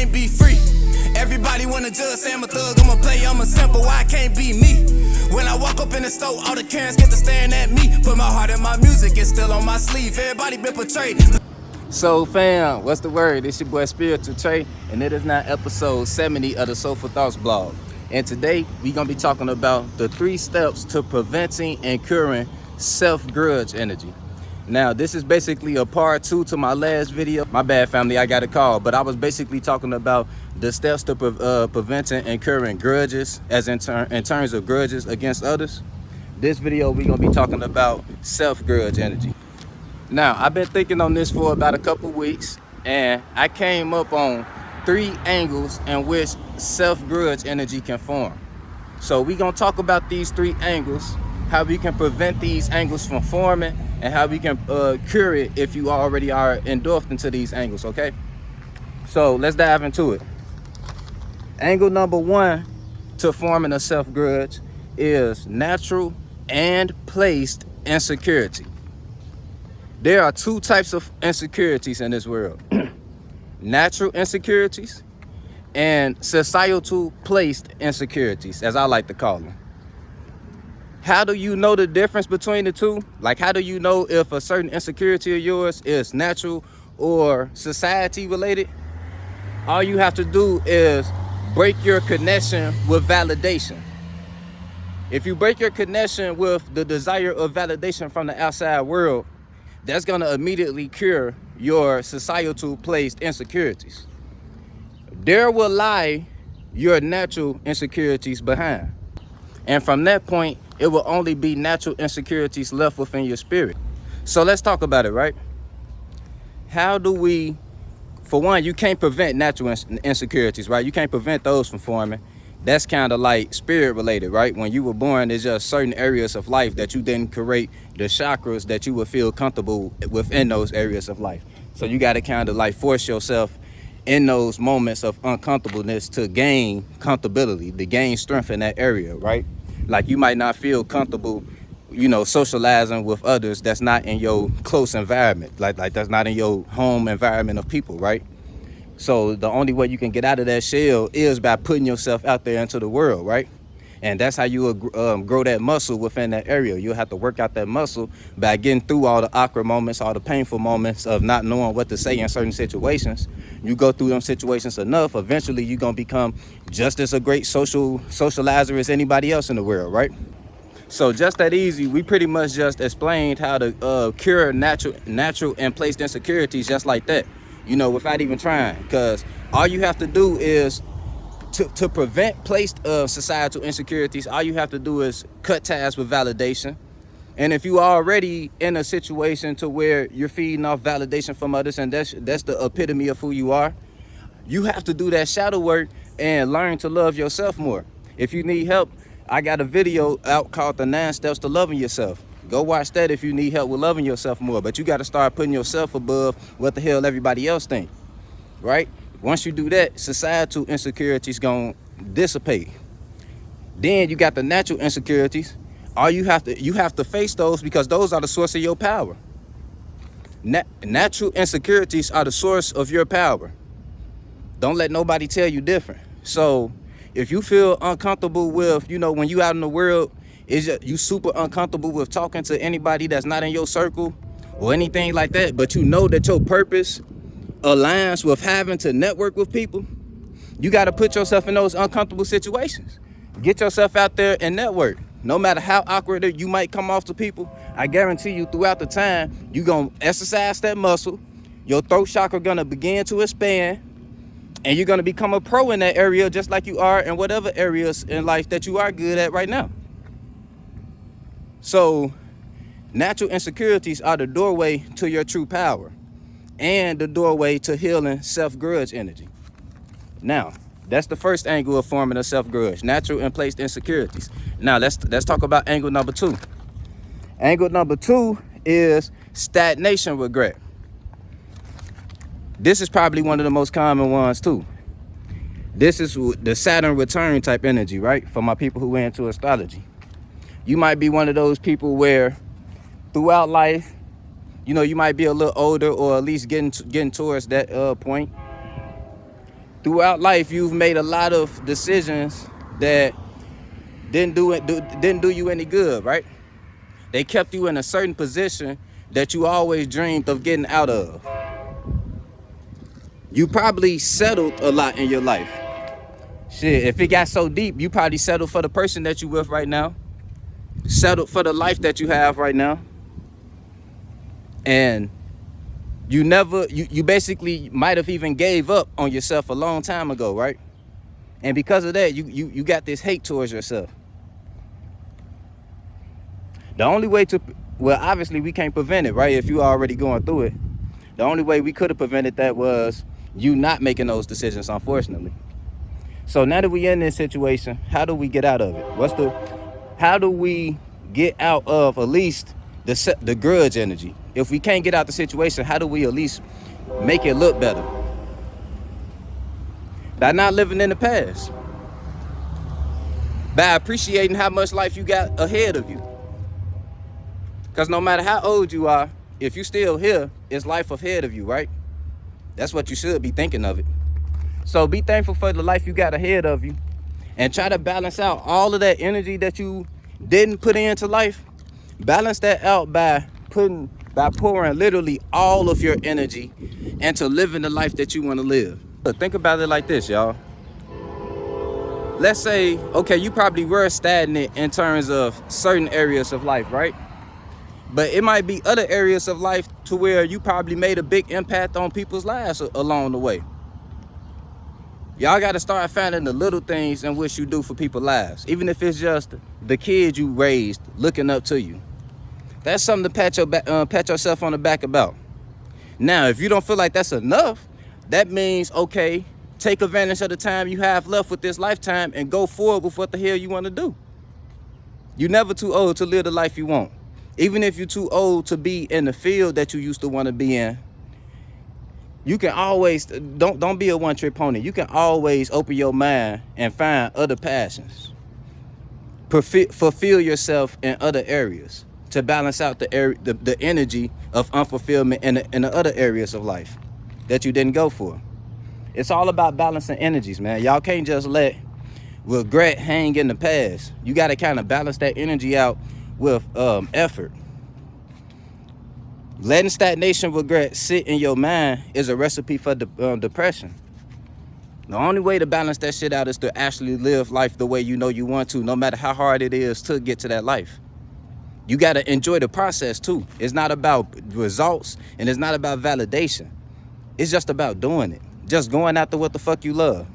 can't be free. Everybody wanna judge, say I'm a thug, I'm a player, I'm a simple, why I can't be me? When I walk up in the store, all the Karens get to staring at me. Put my heart in my music, it's still on my sleeve. Everybody been portrayed. So fam, what's the word? It's your boy Spiritual Trey, and it is now episode 70 of the Soulful Thoughts blog. And today we gonna be talking about the 3 steps to preventing and curing self-grudge energy. Now, this is basically a part 2 to my last video. My bad, family, I got a call, but I was basically talking about the steps to preventing and curing grudges, as in terms of grudges against others. This video we gonna be talking about self-grudge energy. Now, I've been thinking on this for about a couple weeks, and I came up on 3 angles in which self-grudge energy can form. So we gonna talk about these 3 angles, how we can prevent these angles from forming, and how we can cure it if you already are engulfed into these angles, okay? So let's dive into it. Angle number 1 to forming a self-grudge is natural and placed insecurity. There are 2 types of insecurities in this world. Natural insecurities and societal placed insecurities, as I like to call them. How do you know the difference between the 2? Like, how do you know if a certain insecurity of yours is natural or society related? All you have to do is break your connection with validation. If you break your connection with the desire of validation from the outside world, that's gonna immediately cure your societal placed insecurities. There will lie your natural insecurities behind. And from that point, it will only be natural insecurities left within your spirit. So let's talk about it, right? How do we, for one, you can't prevent natural insecurities, right? You can't prevent those from forming. That's kind of like spirit related, right? When you were born, there's just certain areas of life that you didn't create the chakras that you would feel comfortable within those areas of life. So you got to kind of like force yourself in those moments of uncomfortableness to gain comfortability, to gain strength in that area, right? Like you might not feel comfortable, you know, socializing with others that's not in your close environment, like that's not in your home environment of people, right? So the only way you can get out of that shell is by putting yourself out there into the world, right? And that's how you will grow that muscle within that area. You'll have to work out that muscle by getting through all the awkward moments, all the painful moments of not knowing what to say in certain situations. You go through them situations enough, eventually you're going to become just as a great socializer as anybody else in the world, right? So just that easy, we pretty much just explained how to cure natural and placed insecurities just like that, you know, without even trying. Because all you have to do is to prevent placed societal insecurities, all you have to do is cut ties with validation. And if you are already in a situation to where you're feeding off validation from others, and that's the epitome of who you are, you have to do that shadow work and learn to love yourself more. If you need help, I got a video out called the 9 Steps to Loving Yourself. Go watch that if you need help with loving yourself more. But you got to start putting yourself above what the hell everybody else think, right? Once you do that, societal insecurities gonna dissipate. Then you got the natural insecurities. You have to face those because those are the source of your power. Natural insecurities are the source of your power. Don't let nobody tell you different. So if you feel uncomfortable with, you know, when you out in the world, you super uncomfortable with talking to anybody that's not in your circle or anything like that, but you know that your purpose aligns with having to network with people, you got to put yourself in those uncomfortable situations. Get yourself out there and network. No matter how awkward you might come off to people, I guarantee you throughout the time, you're going to exercise that muscle. Your throat chakra going to begin to expand, and you're going to become a pro in that area just like you are in whatever areas in life that you are good at right now. So natural insecurities are the doorway to your true power and the doorway to healing self-grudge energy. Now, that's the first angle of forming a self-grudge, natural and placed insecurities. Now, let's talk about angle number 2. Angle number 2 is stagnation regret. This is probably one of the most common ones too. This is the Saturn return type energy, right? For my people who are into astrology. You might be one of those people where throughout life, you know, you might be a little older or at least getting towards that point. Throughout life, you've made a lot of decisions that didn't do you any good, right? They kept you in a certain position that you always dreamed of getting out of. You probably settled a lot in your life. Shit, if it got so deep, you probably settled for the person that you with right now. Settled for the life that you have right now. And you basically might have even gave up on yourself a long time ago, right? And because of that, you got this hate towards yourself. The only way to, well, obviously we can't prevent it, right? If you already going through it. The only way we could have prevented that was you not making those decisions, unfortunately. So now that we in this situation, how do we get out of it? How do we get out of at least the grudge energy? If we can't get out the situation, how do we at least make it look better? By not living in the past. By appreciating how much life you got ahead of you. Because no matter how old you are, if you still here, it's life ahead of you, right? That's what you should be thinking of it. So be thankful for the life you got ahead of you. And try to balance out all of that energy that you didn't put into life. Balance that out by pouring literally all of your energy into living the life that you want to live. But think about it like this, y'all. Let's say, okay, you probably were stagnant in terms of certain areas of life, right? But it might be other areas of life to where you probably made a big impact on people's lives along the way. Y'all got to start finding the little things in which you do for people's lives. Even if it's just the kids you raised looking up to you. That's something to pat yourself on the back about. Now, if you don't feel like that's enough, that means, okay, take advantage of the time you have left with this lifetime and go forward with what the hell you want to do. You're never too old to live the life you want. Even if you're too old to be in the field that you used to want to be in, you can always, don't be a one-trick pony. You can always open your mind and find other passions. Fulfill yourself in other areas to balance out the energy of unfulfillment in the other areas of life that you didn't go for. It's all about balancing energies, man. Y'all can't just let regret hang in the past. You got to kind of balance that energy out with effort. Letting stagnation regret sit in your mind is a recipe for depression. The only way to balance that shit out is to actually live life the way you know you want to, no matter how hard it is to get to that life. You got to enjoy the process too. It's not about results and it's not about validation. It's just about doing it. Just going after what the fuck you love.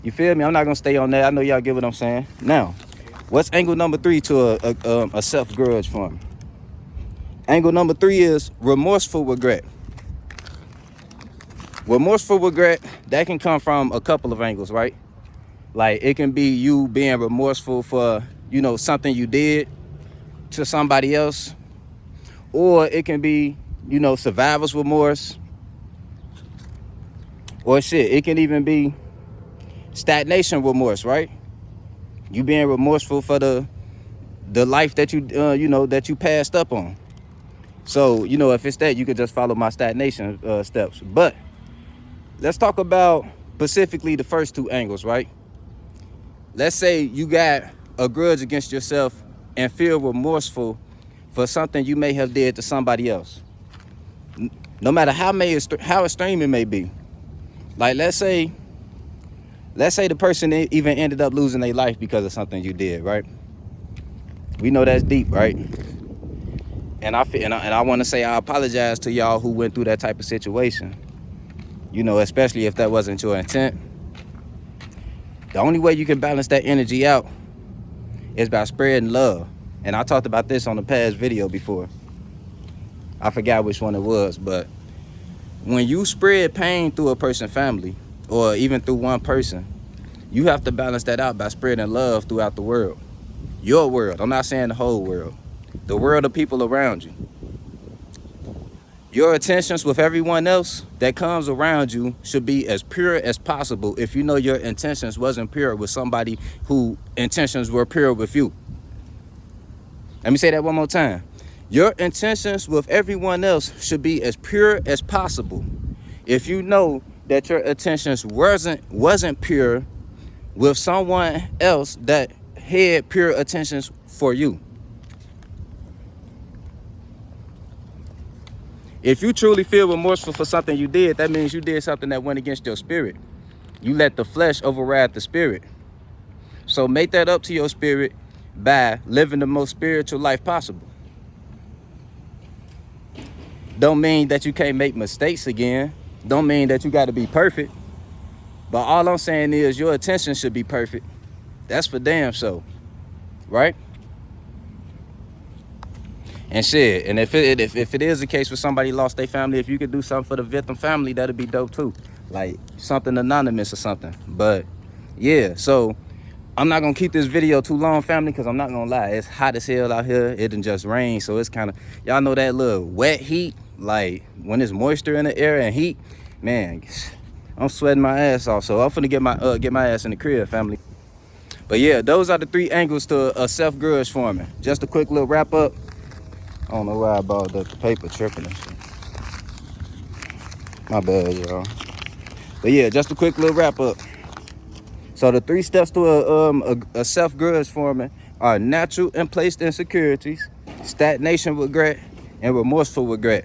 You feel me? I'm not going to stay on that. I know y'all get what I'm saying. Now, what's angle number 3 to a self-grudge form? Angle number 3 is remorseful regret. Remorseful regret, that can come from a couple of angles, right? Like, it can be you being remorseful for, something you did to somebody else. Or it can be, survivor's remorse. Or shit, it can even be stagnation remorse, right? You being remorseful for the life that that you passed up on. So, if it's that, you could just follow my stagnation steps. But let's talk about specifically the first 2 angles, right? Let's say you got a grudge against yourself and feel remorseful for something you may have did to somebody else. No matter how extreme it may be. Like, let's say the person even ended up losing their life because of something you did, right? We know that's deep, right? And I want to say I apologize to y'all who went through that type of situation. Especially if that wasn't your intent. The only way you can balance that energy out is by spreading love. And I talked about this on the past video before. I forgot which one it was, but when you spread pain through a person's family, or even through one person, you have to balance that out by spreading love throughout the world. Your world. I'm not saying the whole world. The world of people around you. Your intentions with everyone else that comes around you should be as pure as possible if you know your intentions wasn't pure with somebody whose intentions were pure with you. Let me say that one more time. Your intentions with everyone else should be as pure as possible if you know that your intentions wasn't pure with someone else that had pure intentions for you. If you truly feel remorseful for something you did, that means you did something that went against your spirit. You let the flesh override the spirit. So make that up to your spirit by living the most spiritual life possible. Don't mean that you can't make mistakes again. Don't mean that you got to be perfect. But all I'm saying is your intention should be perfect. That's for damn sure. Right? And shit, and if it is the case where somebody lost their family, if you could do something for the victim family, that'd be dope too. Like something anonymous or something. But yeah, so I'm not gonna keep this video too long, family, because I'm not gonna lie, it's hot as hell out here. It done just rained, so it's kind of, y'all know that little wet heat, like when there's moisture in the air and heat, man, I'm sweating my ass off. So I'm finna get my ass in the crib, family. But yeah, those are the 3 angles to a self-grudge forming. Just a quick little wrap up. I don't know why I balled up the paper, tripping and shit. My bad, y'all. But yeah, just a quick little wrap up. So the 3 steps to a self-grudge forming are natural and placed insecurities, stagnation regret, and remorseful regret.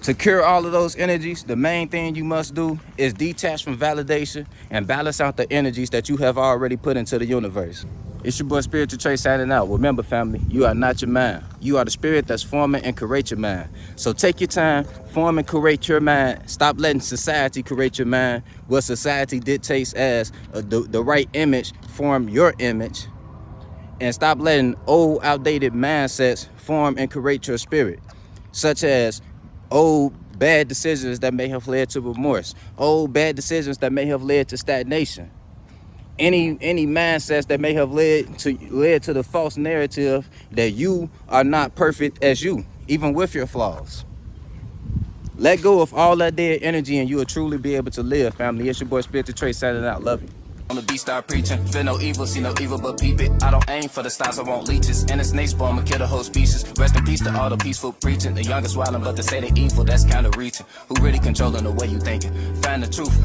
To cure all of those energies, the main thing you must do is detach from validation and balance out the energies that you have already put into the universe. It's your boy Spiritual Trey signing out. Remember, family, you are not your mind. You are the spirit that's forming and create your mind. So take your time, form and create your mind. Stop letting society create your mind. What society dictates as the right image, form your image. And stop letting old, outdated mindsets form and create your spirit, such as old, bad decisions that may have led to remorse, old, bad decisions that may have led to stagnation. Any mindsets that may have led to the false narrative that you are not perfect as you, even with your flaws. Let go of all that dead energy and you will truly be able to live, family. It's your boy Spiritual Trey signing out. Love you. On the beat, start preaching. Feel no evil, see no evil, but peep it. I don't aim for the stars, I want leeches. And the snake spawn, I'ma kill the whole species. Rest in peace to all the peaceful preaching. The youngest wildin', but they say they evil, that's kinda reaching. Who really controlling the way you thinking? Find the truth.